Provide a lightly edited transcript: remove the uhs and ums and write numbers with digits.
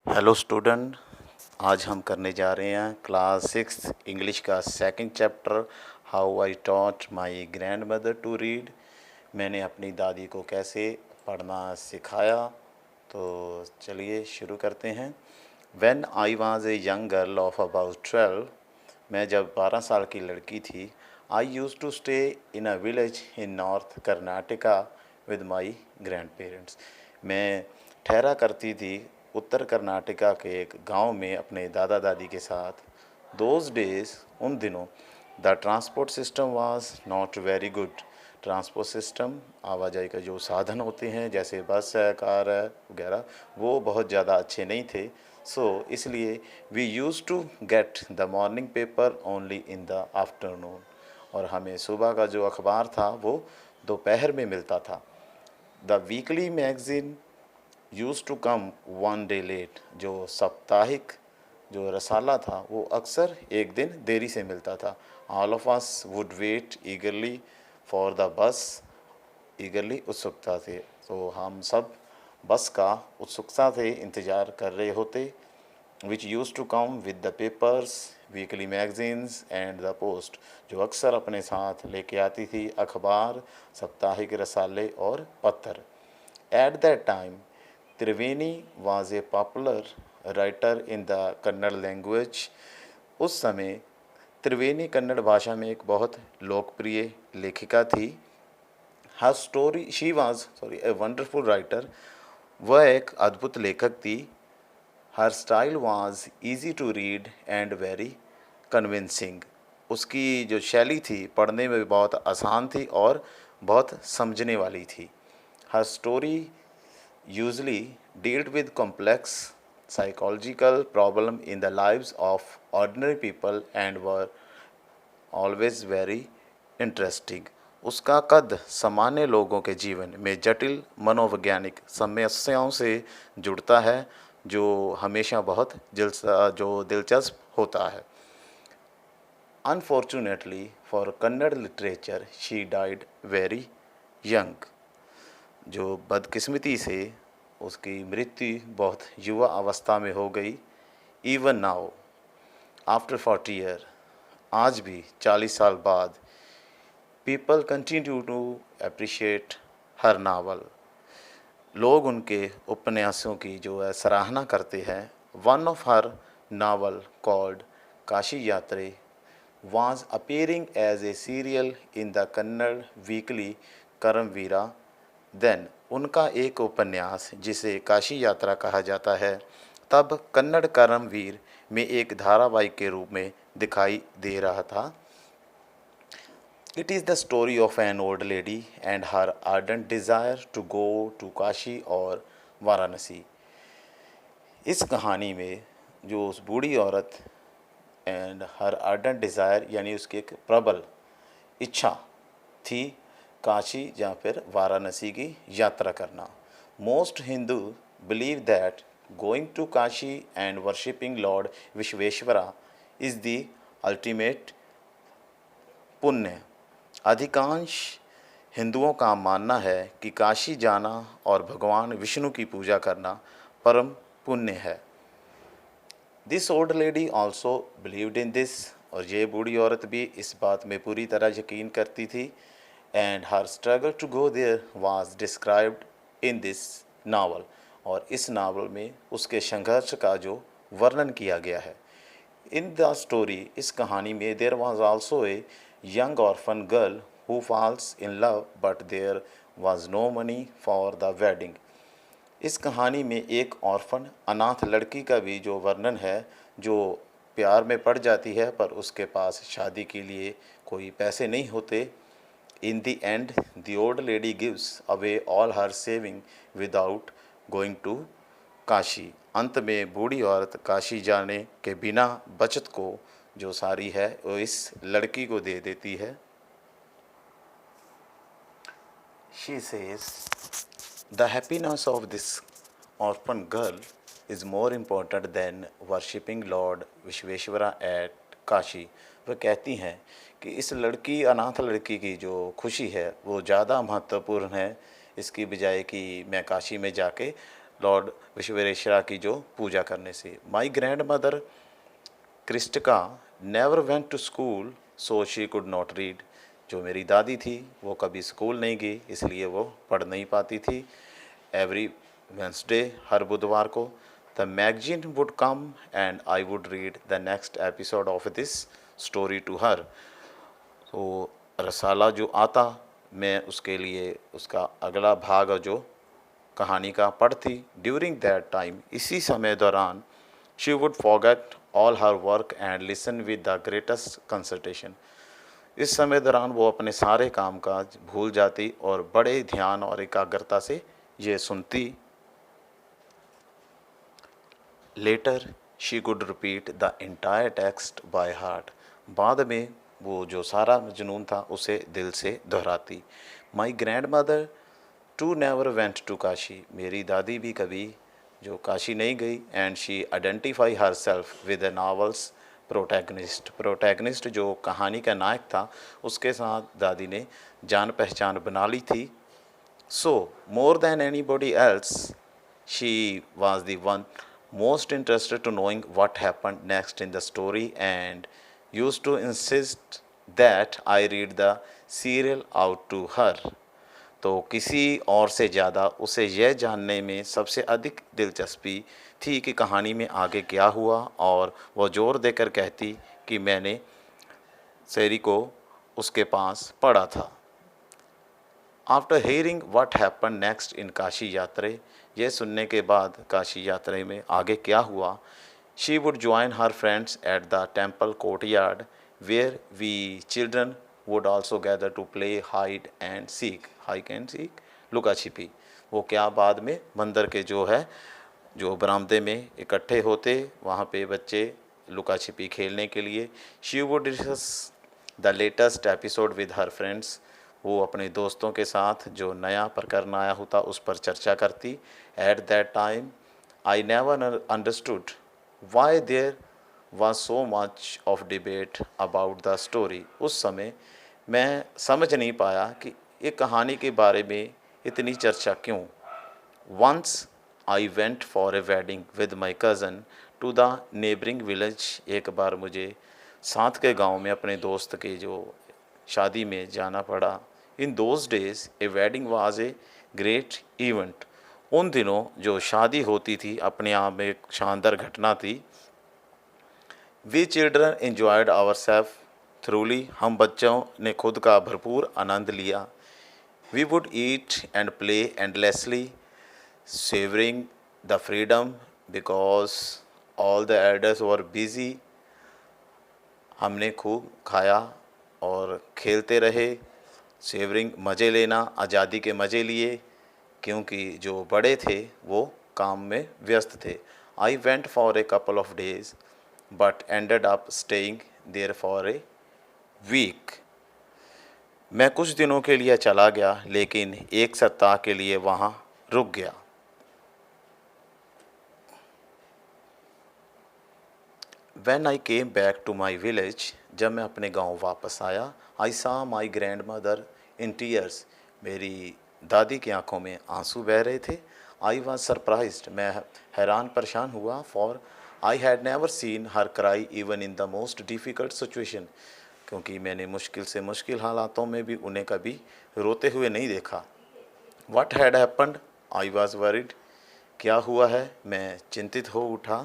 Hello student. आज हम करने जा रहे हैं क्लास 6 इंग्लिश का second chapter, how I taught my grandmother to read. मैंने अपनी दादी को कैसे पढ़ना सिखाया। तो चलिए शुरू करते हैं। When I was a young girl of about 12, मैं जब 12 साल की लड़की थी, I used to stay in a village in north Karnataka with my grandparents. मैं ठहरा करती थी उत्तर कर्नाटका के एक गांव में अपने दादा दादी के साथ। दोज डेज, उन दिनों, the transport system was not very good. Transport system, आवाजाही का जो साधन होते हैं जैसे बस है, कार है वगैरह, वो बहुत ज़्यादा अच्छे नहीं थे। इसलिए we used to get the morning paper only in the afternoon. और हमें सुबह का जो अखबार था वो दोपहर में मिलता था। The weekly magazine used to come one day late. जो साप्ताहिक जो रसाला था वो अक्सर एक दिन देरी से मिलता था। All of us would wait eagerly for the bus. Eagerly, उत्सुकता थे, तो हम सब बस का उत्सुकता से इंतज़ार कर रहे होते। Which used to come with the papers, weekly magazines and the post, जो अक्सर अपने साथ लेके आती थी अखबार, साप्ताहिक रसाले और पत्र। Eight that time Triveni was a popular writer in the Kannada language. उस समय त्रिवेणी कन्नड़ भाषा में एक बहुत लोकप्रिय लेखिका थी। Her story she was a wonderful writer. वह एक अद्भुत लेखक थी। Her style was easy to read and very convincing. उसकी जो शैली थी पढ़ने में भी बहुत आसान थी और बहुत समझने वाली थी। Her story usually dealt with complex psychological problem in the lives of ordinary people and were always very interesting. उसका कद सामान्य लोगों के जीवन में जटिल मनोवैज्ञानिक समस्याओं से जुड़ता है, जो हमेशा बहुत जो दिलचस्प होता है। Unfortunately for Kannada literature, she died very young. जो बदकिस्मती से उसकी मृत्यु बहुत युवा अवस्था में हो गई। इवन नाउ आफ्टर 40 ईयर, आज भी 40 साल बाद, people continue to appreciate her novel. लोग उनके उपन्यासों की जो है सराहना करते हैं। One of her novel called Kashi Yatri was appearing as a serial in the Kannada weekly Karmaveera. Then उनका एक उपन्यास जिसे काशी यात्रा कहा जाता है तब कन्नड़ करमवीर में एक धारावाहिक के रूप में दिखाई दे रहा था। It is the story of an old lady and her ardent desire to go to Kashi और वाराणसी। इस कहानी में जो उस बूढ़ी औरत एंड हर आर्डेंट डिज़ायर यानी उसकी एक प्रबल इच्छा थी काशी या फिर वाराणसी की यात्रा करना। Most Hindu believe that going to Kashi and worshipping lord Vishweshwara is the ultimate punya. अधिकांश हिंदुओं का मानना है कि काशी जाना और भगवान विष्णु की पूजा करना परम पुण्य है। This old lady also believed in this, और ये बूढ़ी औरत भी इस बात में पूरी तरह यकीन करती थी। And her struggle to go there was described in this novel, और इस नावल में उसके संघर्ष का जो वर्णन किया गया है। इन द स्टोरी, इस कहानी में, there was also a young orphan girl who falls in love but there was no money for the wedding. इस कहानी में एक ऑर्फन अनाथ लड़की का भी जो वर्णन है, जो प्यार में पड़ जाती है पर उसके पास शादी के लिए कोई पैसे नहीं होते। In the end the old lady gives away all her saving without going to Kashi. अंत में बूढ़ी औरत काशी जाने के बिना बचत को जो सारी है वो इस लड़की को दे देती है। She says the happiness of this orphan girl is more important than worshipping lord Vishweshwara at Kashi. वह कहती हैं कि इस लड़की, अनाथ लड़की की जो खुशी है वो ज़्यादा महत्वपूर्ण है इसकी बजाय कि मैं काशी में जाके लॉर्ड विश्वेश्वरा की जो पूजा करने से। My grandmother Krishtakka never went to school so she could not read. जो मेरी दादी थी वो कभी स्कूल नहीं गई, इसलिए वो पढ़ नहीं पाती थी। एवरी वेंसडे, हर बुधवार को, the magazine would come and I would read the next episode of this story to her. तो रसाला जो आता, मैं उसके लिए उसका अगला भाग जो कहानी का पढ़ती। ड्यूरिंग दैट टाइम, इसी समय दौरान, she would forget all her work and listen with the greatest concentration. इस समय दौरान वो अपने सारे कामकाज भूल जाती और बड़े ध्यान और एकाग्रता से ये सुनती। Later she could repeat the entire text by heart. बाद में वो जो सारा जुनून था उसे दिल से दोहराती। My grandmother too never went to Kashi. मेरी दादी भी कभी जो काशी नहीं गई। And she identify herself with the novel's protagonist. Protagonist जो कहानी का नायक था उसके साथ दादी ने जान पहचान बना ली थी। So more than anybody else, she was the one most interested to knowing what happened next in the story and used to insist that I read the serial out to her। तो किसी और से ज़्यादा उसे यह जानने में सबसे अधिक दिलचस्पी थी कि कहानी में आगे क्या हुआ, और वह जोर देकर कहती कि मैंने सेरी को उसके पास पढ़ा था। After hearing what happen next in Kashi यात्रे, ये सुनने के बाद काशी यात्रा में आगे क्या हुआ, she would join her friends at the temple courtyard where we children would also gather to play hide and seek. लुका छिपी। वो क्या बाद में मंदिर के जो है जो बरामदे में इकट्ठे होते, वहाँ पे बच्चे लुका छिपी खेलने के लिए। She would discuss the latest episode with her friends. वो अपने दोस्तों के साथ जो नया प्रकरण आया होता उस पर चर्चा करती। At that time I never understood why there was so much of debate about the story. उस समय मैं समझ नहीं पाया कि ये कहानी के बारे में इतनी चर्चा क्यों। Once I went for a wedding with my cousin to the neighbouring village. एक बार मुझे साथ के गांव में अपने दोस्त के जो शादी में जाना पड़ा। In those days A wedding was a great event. उन दिनों जो शादी होती थी अपने आप में एक शानदार घटना थी। We children enjoyed our self thoroughly. हम बच्चों ने खुद का भरपूर आनंद लिया। We would eat and play endlessly savouring the freedom because all the elders were busy. हमने खूब खाया और खेलते रहे। सेवरिंग मज़े लेना, आज़ादी के मज़े लिए, क्योंकि जो बड़े थे वो काम में व्यस्त थे। I went for a couple of days but ended up staying there for a week. मैं कुछ दिनों के लिए चला गया लेकिन एक सप्ताह के लिए वहाँ रुक गया। When I came back to my village, जब मैं अपने गांव वापस आया, I saw my grandmother in tears। मेरी दादी की आंखों में आंसू बह रहे थे। I was surprised। मैं हैरान परेशान हुआ। For I had never seen her cry even in the most difficult situation। क्योंकि मैंने मुश्किल से मुश्किल हालातों में भी उन्हें कभी रोते हुए नहीं देखा। What had happened? I was worried। क्या हुआ है? मैं चिंतित हो उठा।